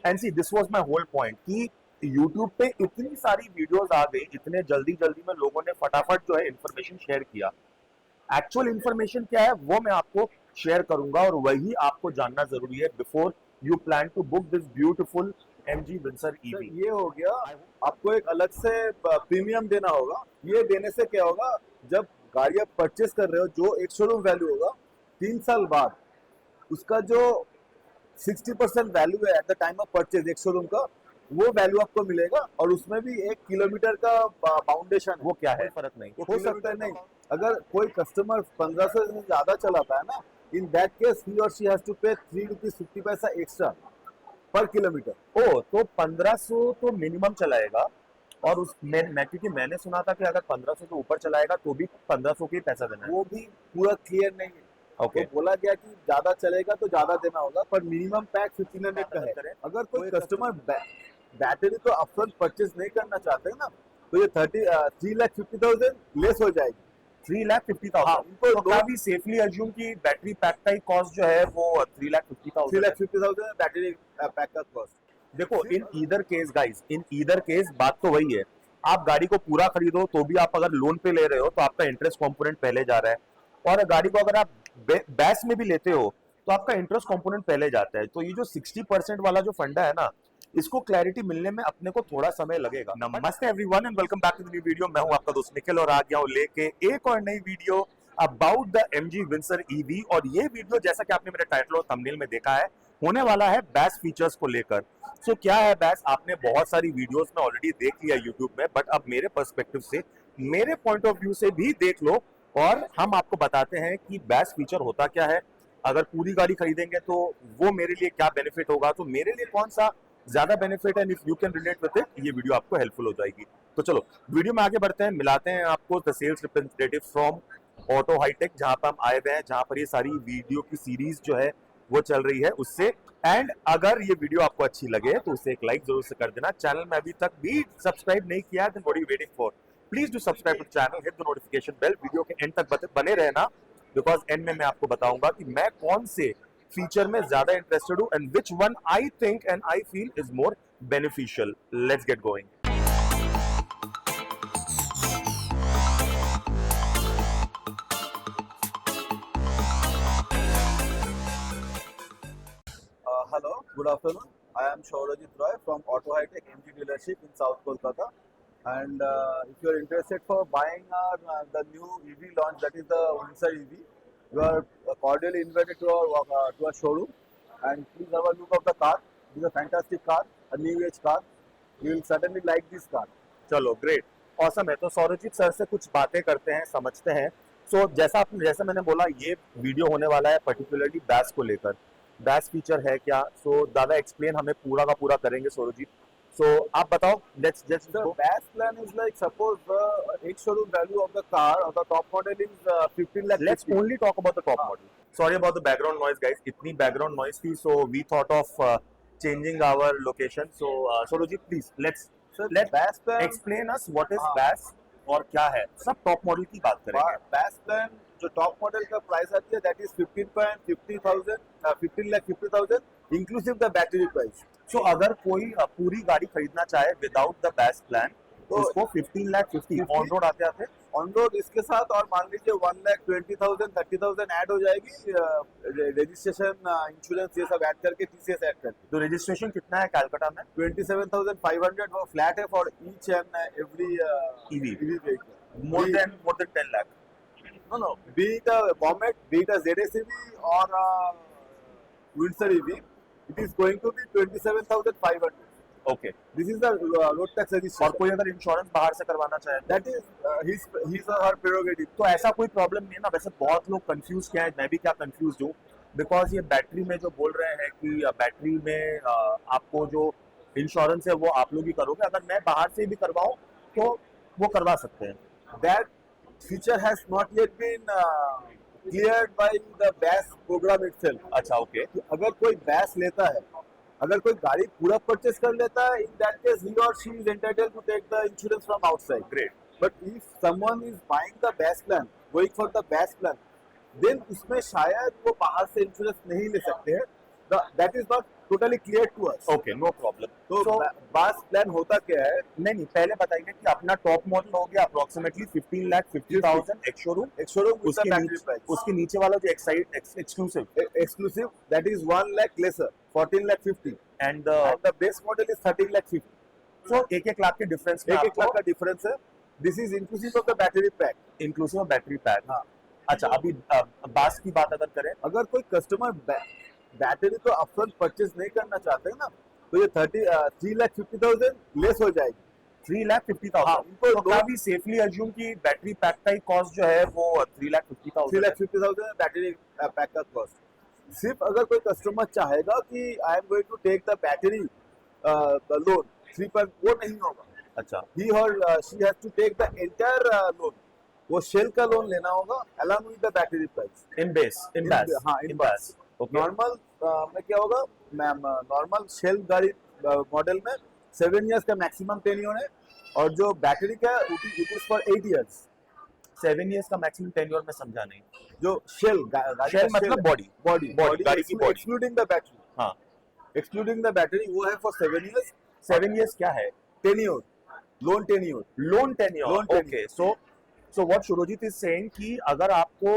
And see this was my whole point कि YouTube पे इतनी सारी वीडियोस आ गई, इतने जल्दी जल्दी में लोगों ने फटाफट जो है इन्फॉर्मेशन शेयर किया। एक्चुअल इन्फॉर्मेशन क्या है वो मैं आपको शेयर करूंगा और वही आपको जानना जरूरी है before you plan to book this beautiful MG Windsor EV। ये हो गया, आपको एक अलग से प्रीमियम देना होगा। ये देने से क्या होगा, जब गाड़ी आप परचेस कर रहे हो जो एक शोरूम वैल्यू होगा, 3 साल बाद उसका जो 60% वैल्यू है at the time of purchase एक शोरूम का, वो वैल्यू आपको मिलेगा। और उसमें भी 1 किलोमीटर का फाउंडेशन वो क्या है फर्क नहीं हो सकता है। नहीं, अगर कोई कस्टमर 1500 से ज्यादा चलाता है ना, इन दैट केस ही और शी हैज टू पे 3 रुपीज 50 पैसा एक्स्ट्रा पर किलोमीटर। ओ तो 1500 तो मिनिमम चलाएगा और उस मैं क्योंकि मैंने सुना था कि अगर 1500 के ऊपर चलाएगा तो भी 1500 के ही पैसा देना है। वो भी पूरा क्लियर नहीं है। ओके तो बोला गया कि ज्यादा चलेगा तो ज्यादा देना होगा, पर मिनिमम पैक 1500 का है। अगर कोई कस्टमर बैटरी तो अपफ्रंट परचेज नहीं करना चाहते ना, तो ये 3,50,000 लेस हो जाएगी। 3,50,000। हाँ, तो क्या भी सेफली अज्यूम कि बैटरी पैक का ही कॉस्ट जो है वो 3,50,000 3,50,000 बैटरी पैक का कॉस्ट। देखो in either case guys, in either case बात तो वही है। आप गाड़ी को पूरा खरीदो तो भी आप अगर लोन पे ले रहे हो तो आपका इंटरेस्ट कंपोनेंट पहले जा रहा है, और गाड़ी को अगर आप बैस में भी लेते हो तो आपका इंटरेस्ट कंपोनेंट पहले जाता है। तो ये जो 60% वाला जो फंडा है ना, इसको क्लैरिटी मिलने में अपने को थोड़ा समय लगेगा। नमस्ते everyone and welcome back to the new video. मैं हूं आपका दोस्त निखिल और आ गया हूं लेके एक और नई video about the MG Windsor EV। और ये वीडियो जैसा कि आपने मेरे टाइटल और थंबनेल में देखा है, होने वाला है बैस फीचर्स को लेकर। सो क्या है बैस, आपने बहुत सारी वीडियोस में ऑलरेडी देख लिया यूट्यूब में, बट अब मेरे पर्सपेक्टिव से, मेरे पॉइंट ऑफ व्यू से भी देख लो और हम आपको बताते हैं कि बैस फीचर होता क्या है, अगर पूरी गाड़ी खरीदेंगे तो वो मेरे लिए क्या बेनिफिट होगा, तो मेरे लिए कौन सा ज्यादा बेनिफिट है, if you can relate with it, ये वीडियो आपको हेल्पफुल हो जाएगी। तो चलो वीडियो में आगे बढ़ते हैं, मिलाते हैं आपको the sales representative from auto hitech, जहां पर हम आए हुए हैं, जहां पर ये सारी वीडियो की सीरीज जो है वो चल रही है उससे। एंड अगर ये वीडियो आपको अच्छी लगे तो उसे एक लाइक जरूर से कर देना। चैनल में अभी तक भी सब्सक्राइब नहीं किया है, then what are you waiting for? Please do subscribe to channel, hit the notification bell, video के एंड तक बने रहना, बिकॉज एंड में मैं आपको बताऊंगा कि मैं कौन से फीचर में ज्यादा इंटरेस्टेड हूं and which one I think and I feel is more beneficial. Let's get going. Hello, good afternoon. I am Shaurajit Roy from Auto High-Tech MG dealership in South Kolkata. And if you are interested for buying the new EV launch, that is the Windsor EV, you are cordially invited to our showroom. And please have a look of the car. This is a fantastic car, a new age car. You will certainly like this car. चलो great, awesome है। तो Sourajit sir से कुछ बातें करते हैं, समझते हैं। सो जैसा मैंने बोला, ये वीडियो होने वाला है पर्टिकुलरली बैस को लेकर। बैस फीचर है क्या, सो ज्यादा एक्सप्लेन हमें पूरा का पूरा करेंगे सौरजीत। सो आप बताओ, let's just The base plan is like, suppose the showroom value of the car or the top model is 15 lakh. Let's only talk about the top model. Sorry about the background noise guys, इतनी background noise थी, so we thought of changing our location. So Saurajit please let's Base plan, explain us what is हाँ। Base और क्या है। सब top model की बात करेंगे। base plan जो टॉप मॉडल का प्राइस आती है, that is 15,50,000 inclusive the battery price. So अगर कोई पूरी गाड़ी खरीदना चाहे विदाउट द बैस प्लान तो तो उसको 15,50,000 ऑन रोड आते आते ऑन रोड इसके साथ और मान लीजिए 1,20,000 30,000 ऐड हो जाएगी, रजिस्ट्रेशन इंश्योरेंस ये सब ऐड करके, TCS ऐड करके। तो रजिस्ट्रेशन कितना है कलकत्ता में? 27,500 वो फ्लैट है for each and every EV vehicle. More than 10 lakh. No, be it a Comet, be it a ZS EV or a Windsor EV, it is going to be 27,500. Okay, This is the road tax और registration. कोई अगर insurance बाहर से करवाना चाहे तो? That is his or her prerogative. तो ऐसा कोई प्रॉब्लम नहीं है ना। वैसे बहुत लोग कंफ्यूज क्या है, मैं भी क्या कंफ्यूज हूँ, बिकॉज ये बैटरी में जो बोल रहे हैं कि बैटरी में आपको जो इंश्योरेंस है वो आप लोग ही करोगे, अगर मैं बाहर से भी करवाऊँ तो वो करवा सकते हैं। That feature has not yet been cleared by the BAS program itself. अच्छा ओके, कि अगर कोई BAS लेता है, अगर कोई गाड़ी पूरा परचेस कर लेता है, in that case he or she is entitled to take the insurance from outside. Great. But if someone is buying the BAS plan, going for the BAS plan, then उसमें शायद वो बाहर से इंश्योरेंस नहीं ले सकते हैं। That is not totally clear to us. Okay, no problem. तो So, बास प्लान होता क्या है? नहीं पहले बताइए कि अपना टॉप मॉडल हो गया अप्रोक्सीमेटली 15,50,000 एक्स शोरूम, एक शोरूम with the उसके battery नीचे price. उसके नीचे वाला जो exclusive Exclusive, that is 1 lakh lesser, 14 lakh 50. And And the base model is 13 lakh 50. सो एक लाख के डिफरेंस में एक लाख का डिफरेंस है. This is inclusive of the battery pack. Inclusive of battery pack. हाँ. अच्छा, अभी बास की बात अगर करें, अगर कोई कस्टमर बैटरी तो अपफ्रंट परचेज नहीं करना चाहते हैं ना, तो ये 3,50,000 लेस हो जाएगी. 3,50,000, हाँ, उनको तो काफी सेफली अज्यूम कि बैटरी पैक का ही कॉस्ट जो है वो 3,50,000 3,50,000 बैटरी पैक का कॉस्ट. सिर्फ अगर कोई कस्टमर चाहेगा कि I am going to take the battery loan 3 वो नहीं होगा. अच्छा, ही और she has to take the entire loan. वो शेल का लोन लेना होगा along with the battery price. In base, हाँ, इन बेस। ओके, नॉर्मल में क्या होगा मैम, नॉर्मल शेल गाड़ी मॉडल में 7 इयर्स का मैक्सिमम टेन्योर है, और जो बैटरी का it is for 8 years. 7 years का मैक्सिमम टेन्योर में समझा नहीं। जो शेल शेल मतलब बॉडी बॉडी गाड़ी की बॉडी। Excluding the battery. हाँ, एक्सक्लूडिंग द बैटरी वो है फॉर 7 इयर्स. 7 इयर्स क्या है? Tenure, loan tenure. Loan tenure. Loan tenure. Okay, so what Surojit is saying कि अगर आपको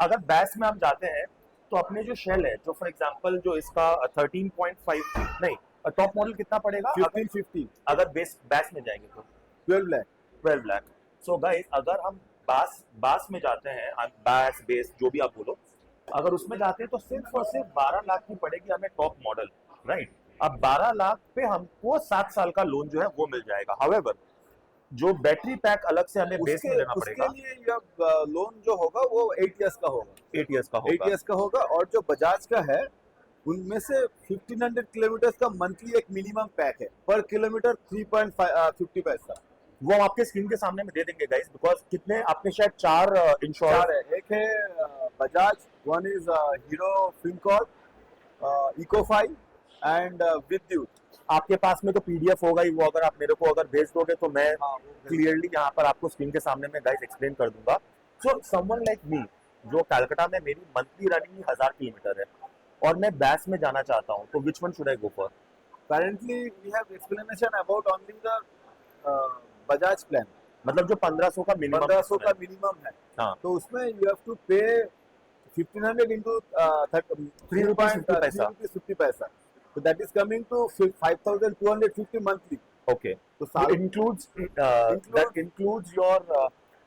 अगर बैस में हम जाते हैं तो अपने जो शेल है, जो फॉर एग्जांपल जो इसका 13.5 नहीं, टॉप मॉडल कितना पड़ेगा 1550 अगर बैस में जाएंगे तो 12 लाख. 12 लाख। सो गाइस, अगर हम बास में जाते हैं, बैस बेस जो भी आप बोलो, अगर उसमें जाते हैं तो सिर्फ और सिर्फ 12 लाख की पड़ेगी हमें टॉप मॉडल, राइट? अब 12 लाख पे हमको 7 साल का लोन जो है वो मिल जाएगा। हाउएवर जो बैटरी पैक अलग से हमें बेस में लेना उसके पड़ेगा, लिए लोन जो होगा वो 8 इयर्स का होगा. 8 इयर्स का 8 होगा। इयर्स का होगा. और जो बजाज का है उनमें से 1500 किलोमीटर का मंथली एक मिनिमम पैक है, पर किलोमीटर 3.50 पैसा. वो हम आपके स्क्रीन के सामने में दे देंगे गाइस, बिकॉज कितने आपने शायद 4 इंश्योरेंस चार है. एक है Bajaj, one is Hero FinCorp, Ecofy and Vidyut. आपके पास में तो पीडीएफ होगा ही, वो अगर आप मेरे को अगर भेज दोगे तो मैं क्लियरली यहाँ पर आपको स्क्रीन के सामने में गाइस एक्सप्लेन कर दूंगा। सो समवन लाइक मी, जो कलकत्ता में मेरी मंथली रनिंग 1000 किलोमीटर है और मैं बैस में जाना चाहता हूँ, तो which one should I go for? Currently we have explanation about only the Bajaj plan. मतलब जो 1500 का मिनिमम 1500 का मिनिमम है. हाँ, तो उसमें यू हैव टू पे 1500 into 3 रुपीस 50 पैसा। 50 पैसा. So that is coming to 5,250 monthly. Okay, तो it साल includes that includes your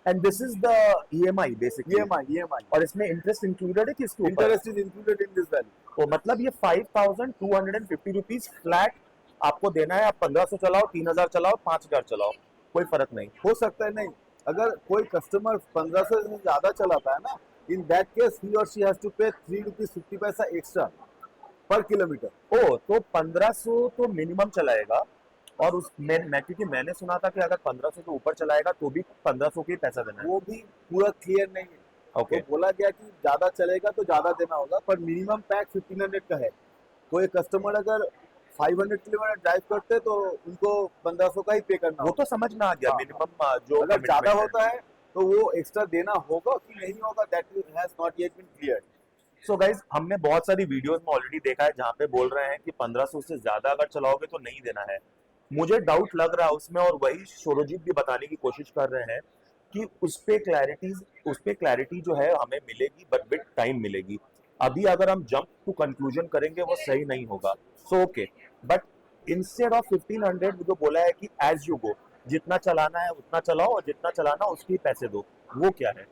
and this is the EMI basically, EMI और इसमें इंटरेस्ट इंक्लूडेड है कि इसके ऊपर? Interest is included in this value. तो मतलब ये 5,250 रुपीज फ्लैट आपको देना है। आप 1500 चलाओ, 3000 चलाओ, 5000 चलाओ, कोई फर्क नहीं। हो सकता है नहीं, अगर कोई कस्टमर 1500 से ज्यादा चलाता है ना, इन दैट केस ही और शी हैज टू पे 3 रुपीस 50 पैसा एक्स्ट्रा पर किलोमीटर. ओ, तो 1500 तो मिनिमम चलाएगा, और उस मैं क्योंकि मैंने सुना था कि अगर 1500 के ऊपर चलाएगा तो भी 1500 के ही पैसा देना है। वो भी पूरा क्लियर नहीं है. ओके, तो बोला गया कि ज्यादा चलेगा तो ज्यादा देना होगा, पर मिनिमम पैक 1500 का है. कोई कस्टमर अगर 500 किलोमीटर ड्राइव करते तो उनको 1500 का ही पे करना वो होगा. तो समझ में आ गया। हाँ, मिनिमम जो अगर ज्यादा commitment है। होता है तो वो एक्स्ट्रा देना होगा कि नहीं होगा, that has not yet been clear. So guys, हमने बहुत सारी वीडियोस में ऑलरेडी देखा है जहाँ पे बोल रहे हैं कि 1500 से ज्यादा अगर चलाओगे तो नहीं देना है। मुझे डाउट लग रहा है उसमें, और वही शुरुजीत भी बताने की कोशिश कर रहे हैं कि उस पे क्लैरिटी जो है हमें मिलेगी, बट विद टाइम मिलेगी। अभी अगर हम जंप टू कंक्लूजन करेंगे वो सही नहीं होगा। So okay, but instead of 1500 जो बोला है कि एज यू गो, जितना चलाना है उतना चलाओ और जितना चलाना उसके पैसे दो, वो क्या है?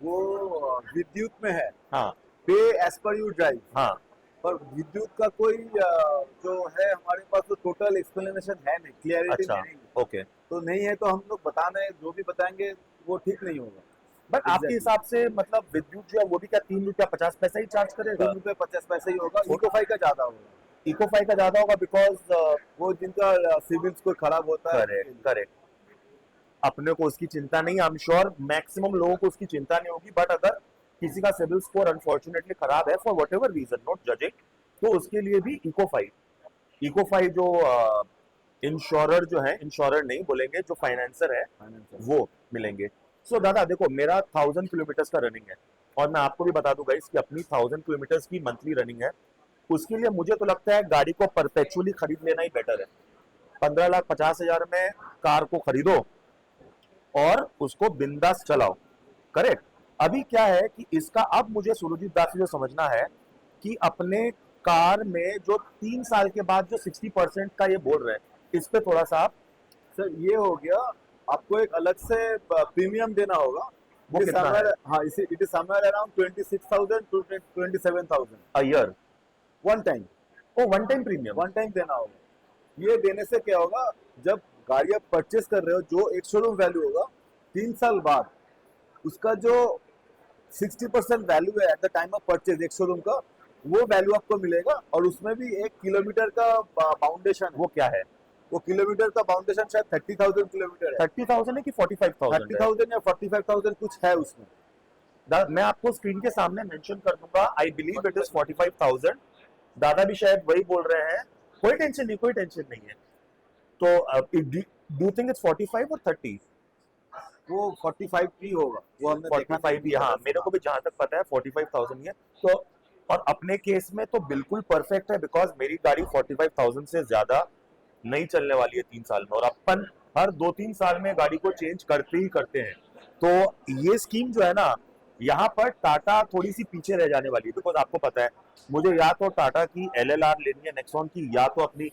वो विद्युत में है, हाँ पे एज पर यू ड्राइव. हाँ, पर विद्युत का कोई जो है हमारे पास तो टोटल एक्सप्लेनेशन है नहीं, क्लियरिटी अच्छा, नहीं है. ओके। तो नहीं है तो हम लोग बताने जो भी बताएंगे वो ठीक नहीं होगा. बट आपके Exactly. हिसाब से मतलब विद्युत जो है वो भी क्या 3 रुपया 50 पैसा ही चार्ज करेगा? 3 रुपये 50 पैसे ही होगा. इकोफाई का ज्यादा होगा. इकोफाई का ज्यादा होगा बिकॉज वो जिनका सिविल स्कोर खराब होता है. करेक्ट, अपने को उसकी चिंता नहीं। आई एम श्योर मैक्सिमम लोगों को उसकी चिंता नहीं होगी, बट अगर किसी का सिविल स्कोर अनफॉर्चुनेटली खराब है for whatever reason, not judging, तो उसके लिए भी इकोफाई जो इंश्योरर जो है, इंश्योरर नहीं बोलेंगे, जो फाइनेंसर है वो मिलेंगे। सो दादा देखो, मेरा 1000 किलोमीटर का रनिंग है, और मैं आपको भी बता दूंगा इसकी अपनी 1000 किलोमीटर की मंथली रनिंग है। उसके लिए मुझे तो लगता है गाड़ी को परपेचुअली खरीद लेना ही बेटर है। 15,50,000 में कार को खरीदो और उसको बिंदास चलाओ। करेक्ट। अभी क्या है कि इसका अब मुझे सुरजीत दास जो समझना है कि अपने कार में जो 3 साल के बाद जो 60% का ये बोल रहे हैं, इस पे थोड़ा सा आप सर ये हो गया, आपको एक अलग से प्रीमियम देना होगा। वो कितना है? हाँ, it is somewhere around 26,000 to 27,000 a year? One time. Oh, one time premium. One time देना होगा। ये देने से क्या होगा, जब गाड़ी आप परचेस कर रहे हो, जो एक शोरूम वैल्यू होगा 3 साल बाद, उसका जो 60% वैल्यू है at the time of purchase एक शोरूम का, वो वैल्यू आपको मिलेगा। और उसमें भी 1 किलोमीटर का फाउंडेशन, वो क्या है? वो किलोमीटर का फाउंडेशन शायद 30,000 किलोमीटर है। 30,000 है कि 45,000 है? 30,000 या 45,000 कुछ है उसमें। मैं आपको स्क्रीन के सामने मेंशन कर दूंगा। I believe it is 45,000। दादा भी शायद वही बोल रहे हैं। कोई टेंशन नहीं, कोई टेंशन नहीं है। तो डू थिंक इट्स 45 और 30? वो 45 भी होगा, वो हमने देखा 45 भी, हाँ, मेरे को भी जहां तक पता है 45,000 ही है। तो और अपने केस में तो बिल्कुल परफेक्ट है, बिकॉज मेरी गाड़ी 45,000 से ज्यादा नहीं चलने वाली है 3 साल में, और अपन हर 2-3 साल में गाड़ी को चेंज करते ही करते हैं। तो ये स्कीम जो है ना, यहाँ पर टाटा थोड़ी सी पीछे रह जाने वाली है, बिकॉज आपको पता है मुझे या तो टाटा की LLR लेनी है नेक्सॉन की, या तो अपनी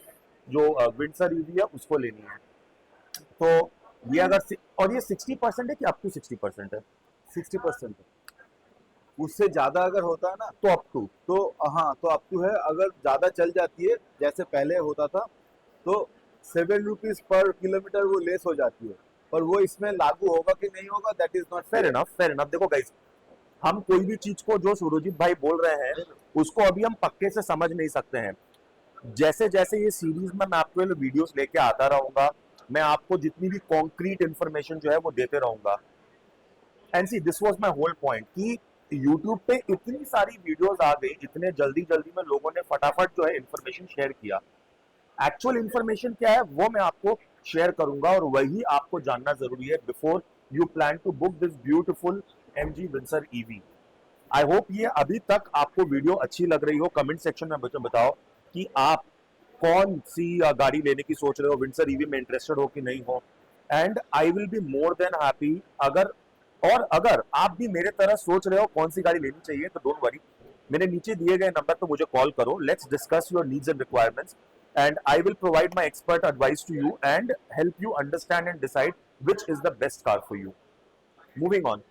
जो विंडसर ईवी है उसको लेनी है। तो ये अगर और ये 60% है कि अप टू 60% है? 60%। उससे ज्यादा अगर होता है ना, तो अप टू, तो हाँ, तो अप टू है। अगर ज्यादा चल जाती है जैसे पहले होता था, तो 7 रुपीज पर किलोमीटर वो लेस हो जाती है। पर वो इसमें लागू होगा कि नहीं होगा, that is not fair enough, fair enough. देखो गाइस, हम कोई भी चीज को जो सुरजीत भाई बोल रहे हैं उसको अभी हम पक्के से समझ नहीं सकते हैं। जैसे जैसे ये सीरीज में मैं आपके लिए वीडियोस लेके आता रहूंगा, मैं आपको जितनी भी कॉन्क्रीट इंफॉर्मेशन जो है वो देते रहूंगा। And see, this was my whole point कि यूट्यूब पे इतनी सारी वीडियोस आ गई, इतने जल्दी जल्दी में लोगों ने फटाफट जो है इंफॉर्मेशन शेयर किया। एक्चुअल इंफॉर्मेशन क्या है वो मैं आपको शेयर करूंगा, और वही आपको जानना जरूरी है before you plan to book this beautiful MG Windsor EV. I hope ये अभी तक आपको वीडियो अच्छी लग रही हो। कमेंट सेक्शन में मुझे बताओ कि आप कौन सी गाड़ी लेने की सोच रहे हो, विंसर ईवी में इंटरेस्टेड हो कि नहीं हो। And I will be more than happy अगर आप भी मेरे तरह सोच रहे हो कौन सी गाड़ी लेनी चाहिए, तो डोंट वरी, मेरे नीचे दिए गए नंबर पर मुझे कॉल करो। Let's discuss your needs and requirements, and I will provide my expert advice to you and help you understand and decide which is the best car for you. Moving on.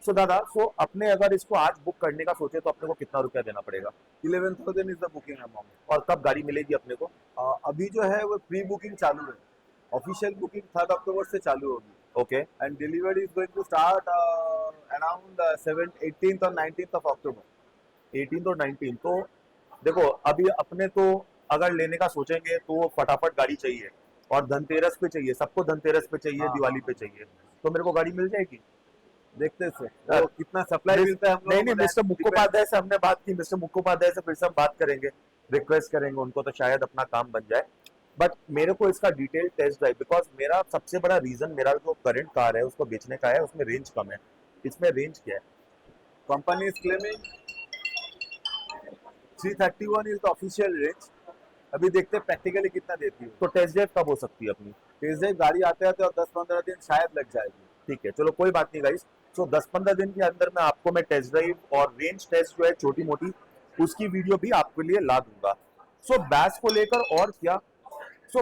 So दादा, अपने अगर इसको आज book करने का सोचे तो अपने को कितना रुपया देना पड़ेगा? 11,000 इज द बुकिंग अमाउंट। और कब गाड़ी मिलेगी अपने को? अभी जो है वो प्री बुकिंग चालू है। ऑफिशियल बुकिंग 3 अक्टूबर से चालू होगी। Okay. And delivery is going to start around 18th और 19th ऑफ अक्टूबर। 18 और 19। तो देखो, अभी अपने तो अगर लेने का सोचेंगे तो फटाफट गाड़ी चाहिए, और धनतेरस पे चाहिए, सबको धनतेरस पे चाहिए, हाँ, दिवाली हाँ, पे चाहिए। तो मेरे को गाड़ी मिल जाएगी? देखते हैं वो कितना सप्लाई मिलता है हम लोगों नहीं नहीं, को, मिस्टर मुखोपाध्याय से हमने बात की, मिस्टर मुखोपाध्याय से फिर से हम बात करेंगे, रिक्वेस्ट करेंगे उनको, तो शायद अपना काम बन जाए। बट मेरे को इसका डिटेल टेस्ट ड्राइव, बिकॉज मेरा सबसे बड़ा रीजन, मेरा जो करंट कार है उसको बेचने का है, उसमें रेंज कम है। इसमें रेंज क्या है? Company is claiming 331 is the official range. अभी देखते हैं प्रैक्टिकली कितना देती है। तो टेस्ट ड्राइव कब हो सकती है अपनी? टेस्ट ड्राइव गाड़ी आते आते और 10-15 दिन शायद लग जाएगी। ठीक है, चलो कोई बात नहीं गाइस। 10-15 दिन के अंदर मैं आपको मैं टेस्ट ड्राइव और रेंज टेस्ट जो है छोटी मोटी, उसकी वीडियो भी आपके लिए ला दूंगा। बैस को लेकर और क्या,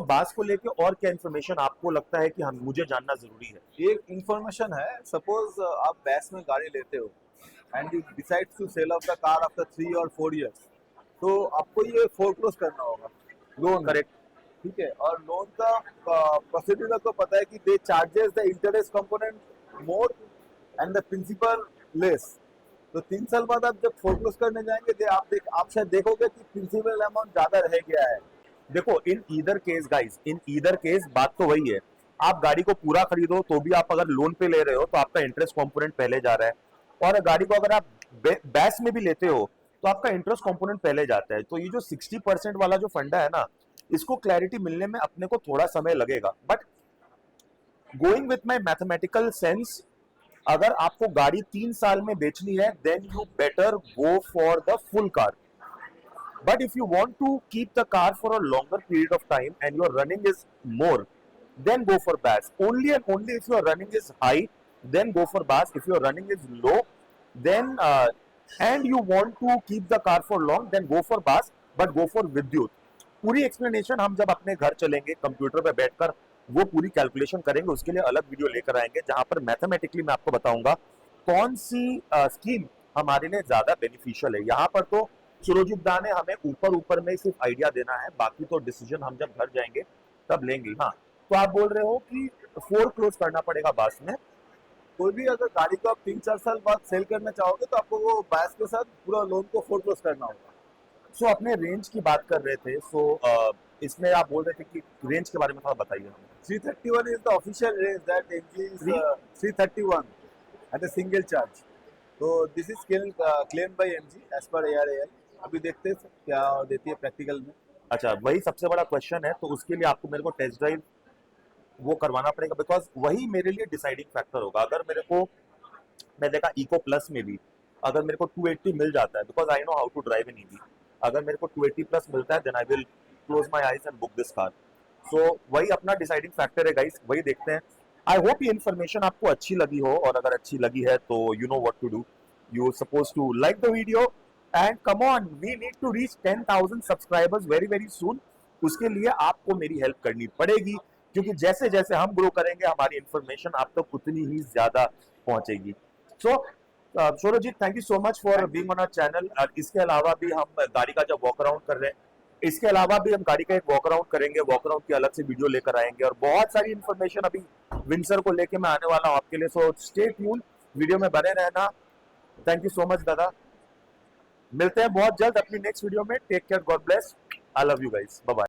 बास को लेकर और क्या इन्फॉर्मेशन आपको लगता है कि हम मुझे जानना जरूरी है? एक इंफॉर्मेशन है, सपोज आप बैस में गाड़ी लेते हो and you decide to sell off the car after 3 और 4 इयर्स, तो आपको ये फोरक्लोज करना होगा लोन। करेक्ट। ठीक है। और लोन का प्रोसीड्यूर आपको पता है कि they charges the interest component more and the principal less. तो 3 साल बाद आप जब फोरक्लोज करने जाएंगे, आप शायद देखोगे कि प्रिंसिपल अमाउंट ज्यादा रह गया है। देखो, in either case guys, in either case बात तो वही है, आप गाड़ी को पूरा खरीदो तो भी आप अगर लोन पे ले रहे हो तो आपका इंटरेस्ट कंपोनेंट पहले जा रहा है, और गाड़ी को अगर आप बैस में भी लेते हो तो आपका इंटरेस्ट कंपोनेंट पहले जाता है। तो ये जो 60% वाला जो फंडा है ना, इसको क्लैरिटी मिलने में अपने को थोड़ा समय लगेगा। But going with my mathematical sense, अगर आपको गाड़ी 3 साल में बेचनी है, then you better go for the full car. But if you want to keep the car for a longer period of time and your running is more, then go for BAS. Only and only if your running is high, then go for BAS. If your running is low, then and you want to keep the car for long, then go for BAS, but go for विद्युत. पूरी explanation हम जब अपने घर चलेंगे computer पे बैठकर वो पूरी कैलकुलेशन करेंगे, उसके लिए अलग वीडियो लेकर आएंगे जहां पर मैथमेटिकली मैं आपको बताऊंगा कौन सी स्कीम हमारे लिए ज्यादा बेनिफिशियल है. यहाँ पर तो सुरजीत दा ने हमें ऊपर ऊपर में सिर्फ आइडिया देना है, बाकी तो डिसीजन हम जब घर जाएंगे तब लेंगे. हाँ, तो आप बोल रहे हो कि 4 क्लोज करना पड़ेगा बास में. कोई भी अगर गाड़ी को आप 3-4 साल बाद सेल करना चाहोगे तो आपको वो बैस के साथ पूरा लोन को 4 क्लोज करना होगा. सो अपने रेंज की बात कर रहे थे, सो इसमें आप बोल रहे थे कि रेंज के बारे में थोड़ा बताइए हमें. 331 is the official range that MG is 331 at a single charge. So this is claimed by MG as per ARAL. अभी देखते हैं क्या देती है प्रैक्टिकल में. अच्छा, वही सबसे बड़ा क्वेश्चन है, तो उसके लिए आपको मेरे को टेस्ट ड्राइव वो करवाना पड़ेगा, बिकॉज वही मेरे लिए डिसाइडिंग फैक्टर होगा. अगर मेरे को, मैं देखा इको प्लस में भी अगर मेरे को 280 मिल जाता है, because I know how to drive in EV, अगर मेरे को 280 प्लस मिलता है, then I will close my eyes and book this car. So वही अपना डिसाइडिंग फैक्टर है गाइस, वही देखते हैं. आई होप ये इन्फॉर्मेशन आपको अच्छी लगी हो, और अगर अच्छी लगी है तो you know what to do. You suppose to like the video and come on, we need to reach 10,000 subscribers very very soon. उसके लिए आपको मेरी हेल्प करनी पड़ेगी, क्योंकि जैसे जैसे हम ग्रो करेंगे हमारी इन्फॉर्मेशन आप तक उतनी ही ज्यादा पहुंचेगी. So Saurajit, thank you so much for being on our channel. इसके अलावा भी हम गाड़ी का जब वॉक अराउंड कर रहे हैं, इसके अलावा भी हम गाड़ी का एक वॉक अराउंड करेंगे, वॉक अराउंड की अलग से वीडियो लेकर आएंगे, और बहुत सारी इन्फॉर्मेशन अभी विंसर को लेके मैं आने वाला हूं आपके लिए. सो स्टे ट्यून, वीडियो में बने रहना. थैंक यू सो मच दादा. मिलते हैं बहुत जल्द अपनी नेक्स्ट वीडियो में. Take care, god bless. I love you guys, bye bye.